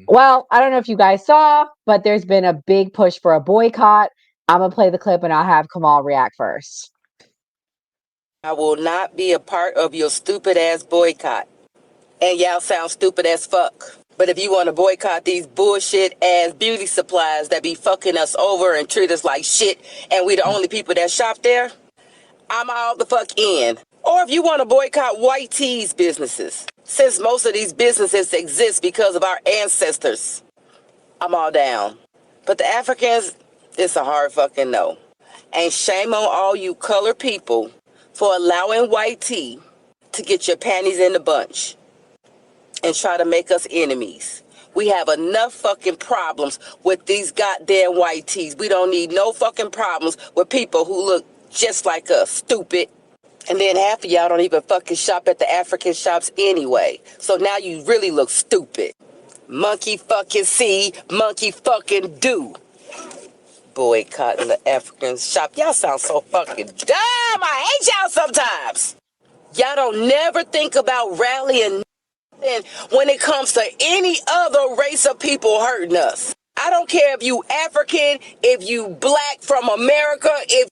Well, I don't know if you guys saw, but there's been a big push for a boycott. I'm gonna play the clip and I'll have Kamal react first. I will not be a part of your stupid ass boycott. And y'all sound stupid as fuck. But if you want to boycott these bullshit ass beauty supplies that be fucking us over and treat us like shit, and we the only people that shop there, I'm all the fuck in. Or if you want to boycott white tees businesses, since most of these businesses exist because of our ancestors, I'm all down. But the Africans, it's a hard fucking no. And shame on all you colored people for allowing white tea to get your panties in the bunch and try to make us enemies. We have enough fucking problems with these goddamn white tees. We don't need no fucking problems with people who look just like us, stupid. And then half of y'all don't even fucking shop at the African shops anyway. So now you really look stupid. Monkey fucking see, monkey fucking do. Boycotting the African shop. Y'all sound so fucking dumb. I hate y'all sometimes. Y'all don't never think about rallying when it comes to any other race of people hurting us. I don't care if you African, if you black from America, if you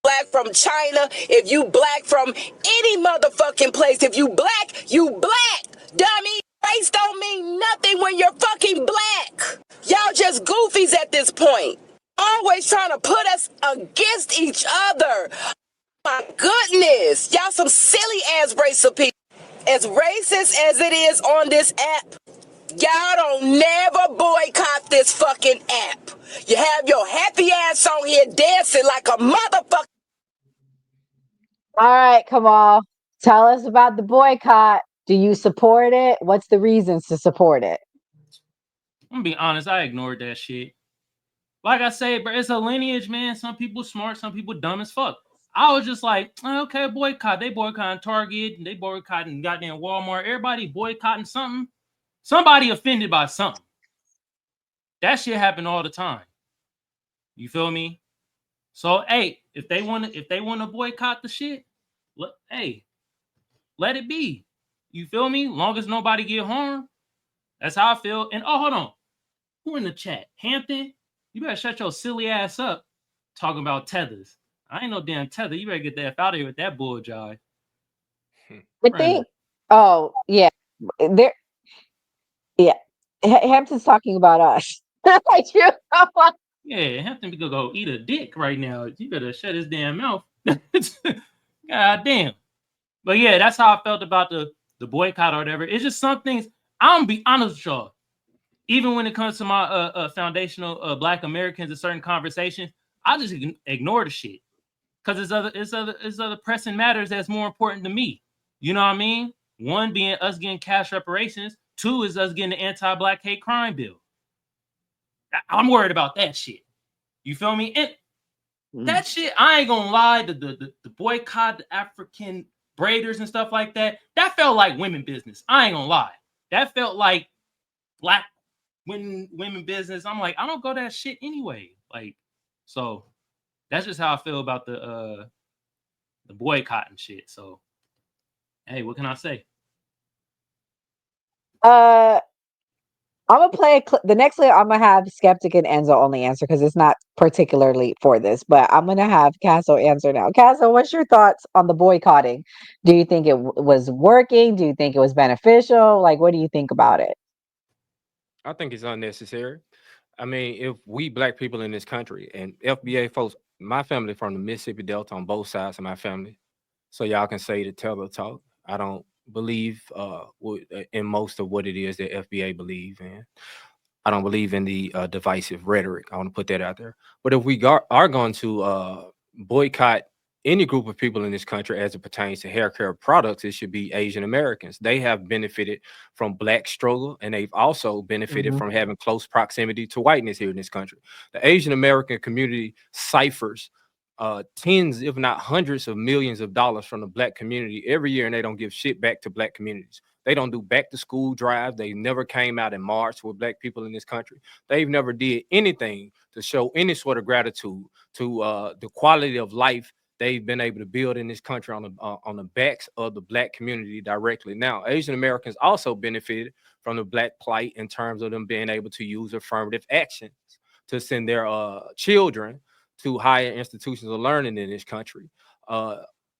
black from China, if you black from any motherfucking place. If you black, you black. Dummy, race don't mean nothing when you're fucking black. Y'all just goofies at this point. Always trying to put us against each other. My goodness, y'all some silly ass race of people. As racist as it is on this app, y'all don't never boycott this fucking app. You have your happy ass on here dancing like a motherfucker. All right, Kamal, tell us about the boycott. Do you support it? What's the reasons to support it? I'm gonna be honest, I ignored that shit. Like I said, bro, it's a lineage, man. Some people smart, some people dumb as fuck. I was just like, okay, boycott. They boycotting Target, they boycotting goddamn Walmart. Everybody boycotting something. Somebody offended by something. That shit happen all the time. You feel me? So, hey, if they want to boycott the shit, let it be. You feel me? Long as nobody get harmed. That's how I feel. And hold on. Who in the chat? Hampton? You better shut your silly ass up talking about tethers. I ain't no damn tether. You better get the F out of here with that bull jive. I think, oh, yeah. There, yeah. Hampton's talking about us. Yeah, Hampton be gonna go eat a dick right now. You better shut his damn mouth. God damn. But yeah, that's how I felt about the boycott or whatever. It's just some things. I'm gonna be honest with y'all. Even when it comes to my foundational Black Americans in certain conversations, I just ignore the shit because it's other pressing matters that's more important to me. You know what I mean? One being us getting cash reparations. Two is us getting the anti-Black hate crime bill. I'm worried about that shit. You feel me? And that shit, I ain't gonna lie. The boycott, the African braiders and stuff like that. That felt like women business. I ain't gonna lie. That felt like Black women business. I'm like, I don't go that shit anyway. Like, so that's just how I feel about the boycott and shit. So, hey, what can I say? I'm gonna play the next clip. I'm gonna have Skeptic and Enzo only answer because it's not particularly for this, but I'm gonna have Castle answer now. Castle, what's your thoughts on the boycotting? Do you think it was working? Do you think it was beneficial? Like, what do you think about it? I think it's unnecessary. I mean, if we Black people in this country and FBA folks, my family from the Mississippi Delta on both sides of my family, so y'all can say the tether talk. I don't believe in most of what it is that FBA believe in. I don't believe in the divisive rhetoric. I want to put that out there. But if we are going to boycott any group of people in this country as it pertains to hair care products, it should be Asian Americans. They have benefited from Black struggle, and they've also benefited from having close proximity to whiteness here in this country. The Asian American community ciphers tens, if not hundreds of millions of dollars from the Black community every year, and they don't give shit back to Black communities. They don't do back to school drives. They never came out and marched with Black people in this country. They've never did anything to show any sort of gratitude to the quality of life they've been able to build in this country on the backs of the black community directly. Now, Asian Americans also benefited from the black plight in terms of them being able to use affirmative actions to send their children to higher institutions of learning in this country.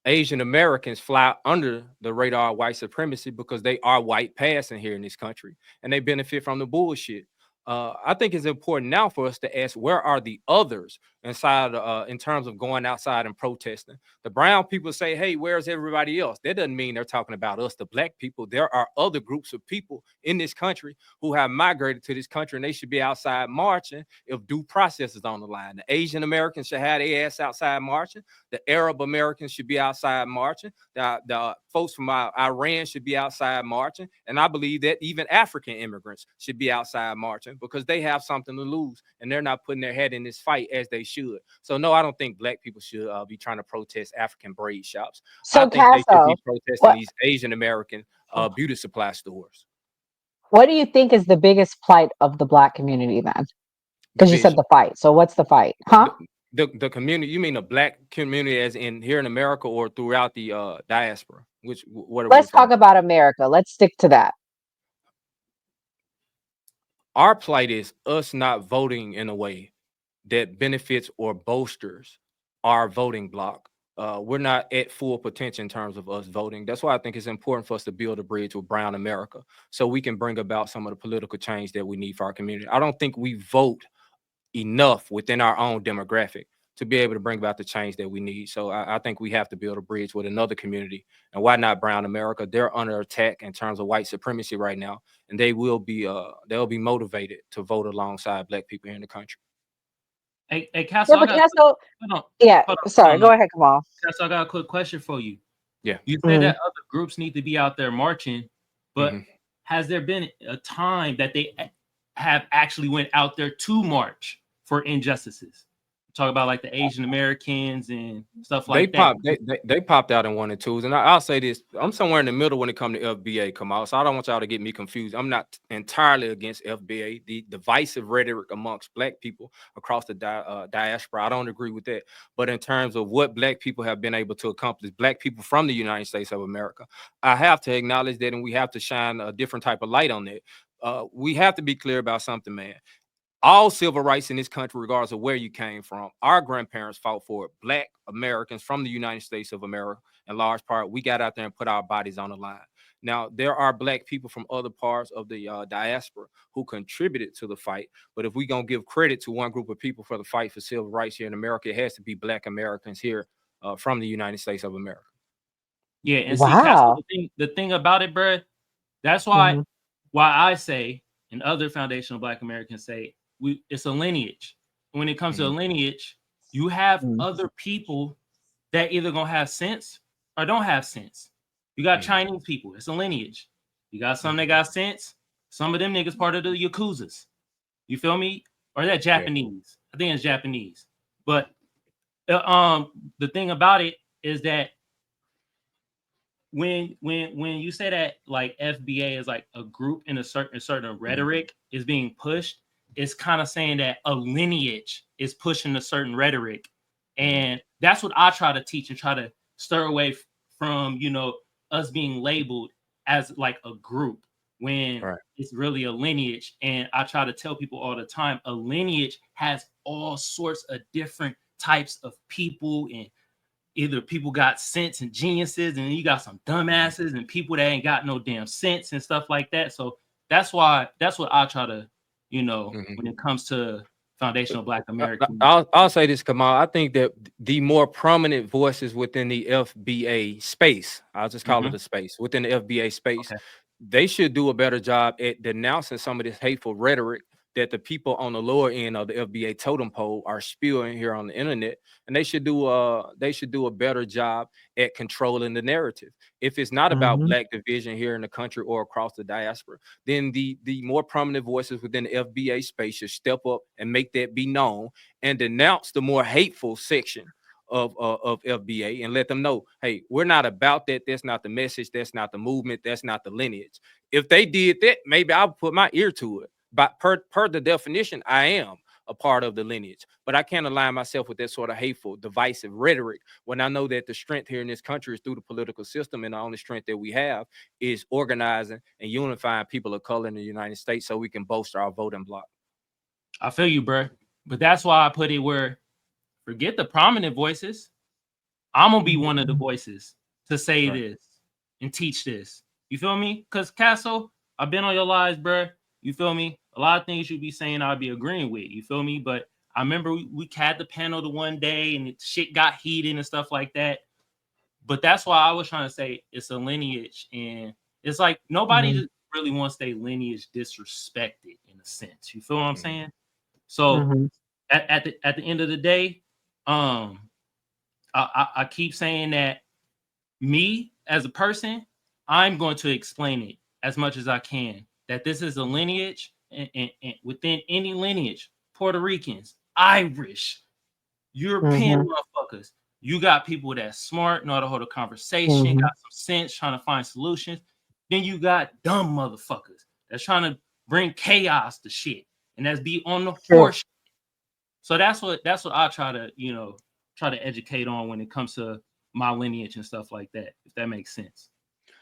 Asian Americans fly under the radar of white supremacy because they are white passing here in this country, and they benefit from the bullshit. I think it's important now for us to ask, where are the others inside in terms of going outside and protesting? The brown people say, hey, where's everybody else? That doesn't mean they're talking about us, the black people. There are other groups of people in this country who have migrated to this country, and they should be outside marching if due process is on the line. The Asian Americans should have their ass outside marching. The Arab Americans should be outside marching. The folks from Iran should be outside marching. And I believe that even African immigrants should be outside marching because they have something to lose and they're not putting their head in this fight as they should. So no, I don't think black people should be trying to protest African braid shops. So, I think they should be Casso, protesting what these Asian American beauty supply stores. what do you think is the biggest plight of the black community then? Because you said Division. the fight. So what's the fight? Huh? The community, you mean the black community as in here in America or throughout the diaspora? What are we Let's referring talk about America. Let's stick to that. Our plight is us not voting in a way that benefits or bolsters our voting block. We're not at full potential in terms of us voting. That's why I think it's important for us to build a bridge with brown America so we can bring about some of the political change that we need for our community. I don't think we vote enough within our own demographic to be able to bring about the change that we need. So I think we have to build a bridge with another community. And why not brown America? They're under attack in terms of white supremacy right now, and they will be they'll be motivated to vote alongside black people here in the country. Hey, Yeah, Castle, but Casso, yeah, sorry, go ahead, Kamal. Castle, I got a quick question for you. Yeah. You said that other groups need to be out there marching, but has there been a time that they have actually went out there to march for injustices? Talk about like the Asian Americans and stuff like that. They popped out in 1 and 2s, and I'll say this: I'm somewhere in the middle when it comes to FBA come out. So I don't want y'all to get me confused. I'm not entirely against FBA. The divisive rhetoric amongst black people across the diaspora, I don't agree with that. But in terms of what black people have been able to accomplish, black people from the United States of America, I have to acknowledge that, and we have to shine a different type of light on that. We have to be clear about something, man. All civil rights in this country, regardless of where you came from, our grandparents fought for it. Black Americans from the United States of America, in large part, we got out there and put our bodies on the line. Now, there are black people from other parts of the diaspora who contributed to the fight. But if we're going to give credit to one group of people for the fight for civil rights here in America, it has to be black Americans here from the United States of America. Yeah, and see, Castle, the thing about it, bro, that's why I say, and other foundational black Americans say, it's a lineage. When it comes to a lineage, you have other people that either gonna have sense or don't have sense. You got Chinese people, it's a lineage. You got some that got sense. Some of them niggas part of the Yakuzas. You feel me? Or that Japanese. I think it's Japanese. But the thing about it is that when you say that like FBA is like a group in a certain rhetoric is being pushed, it's kind of saying that a lineage is pushing a certain rhetoric. And that's what I try to teach and try to stir away from, us being labeled as like a group when it's really a lineage. And I try to tell people all the time, a lineage has all sorts of different types of people, and either people got sense and geniuses, and you got some dumbasses and people that ain't got no damn sense and stuff like that. So that's what I try to, when it comes to foundational black American. I'll say this, Kamal. I think that the more prominent voices within the FBA space, I'll just call it a space, within the FBA space, they should do a better job at denouncing some of this hateful rhetoric that the people on the lower end of the FBA totem pole are spewing here on the internet, and they should do a better job at controlling the narrative. If it's not about black division here in the country or across the diaspora, then the more prominent voices within the FBA space should step up and make that be known and denounce the more hateful section of FBA and let them know, hey, we're not about that. That's not the message. That's not the movement. That's not the lineage. If they did that, maybe I'll put my ear to it. But per the definition, I am. a part of the lineage. But I can't align myself with that sort of hateful, divisive rhetoric when I know that the strength here in this country is through the political system, and the only strength that we have is organizing and unifying people of color in the United States so we can bolster our voting bloc. I feel you, bro. But that's why I put it where forget the prominent voices. I'm gonna be one of the voices to say this and teach this. You feel me? Because Castle, I've been on your lives, bro. You feel me? A lot of things you be saying I'll be agreeing with. You feel me? But I remember we had the panel the one day and shit got heated and stuff like that. But that's why I was trying to say it's a lineage, and it's like nobody really wants their lineage disrespected in a sense. You feel what I'm saying? So at the end of the day, I keep saying that me as a person, I'm going to explain it as much as I can. That this is a lineage, and within any lineage, Puerto Ricans, Irish, European motherfuckers, you got people that's smart, know how to hold a conversation, got some sense, trying to find solutions. Then you got dumb motherfuckers that's trying to bring chaos to shit, and that's be on the horse. So that's what I try to educate on when it comes to my lineage and stuff like that, if that makes sense.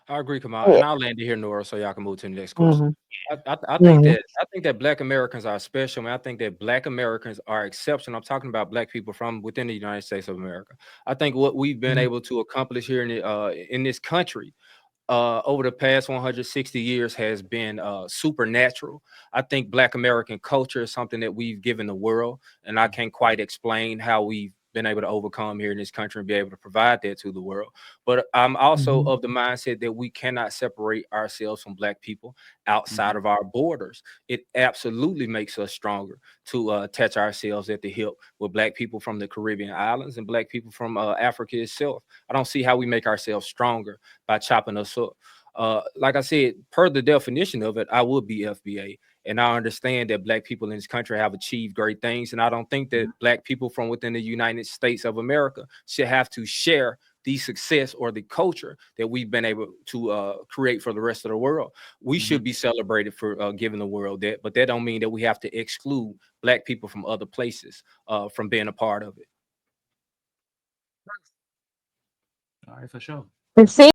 I agree, Kamal, and I'll land it here, Nora, so y'all can move to the next question. I think that Black Americans are special, and I think that Black Americans are exceptional. I'm talking about Black people from within the United States of America. I think what we've been able to accomplish here in this country over the past 160 years has been supernatural. I think Black American culture is something that we've given the world, and I can't quite explain how we've been able to overcome here in this country and be able to provide that to the world. But I'm also of the mindset that we cannot separate ourselves from Black people outside of our borders. It absolutely makes us stronger to attach ourselves at the hip with Black people from the Caribbean islands and Black people from Africa itself. I don't see how we make ourselves stronger by chopping us up. Like I said, per the definition of it, I would be FBA. And I understand that Black people in this country have achieved great things. And I don't think that Black people from within the United States of America should have to share the success or the culture that we've been able to create for the rest of the world. We should be celebrated for giving the world that, but that don't mean that we have to exclude Black people from other places from being a part of it. All right, for sure. And see,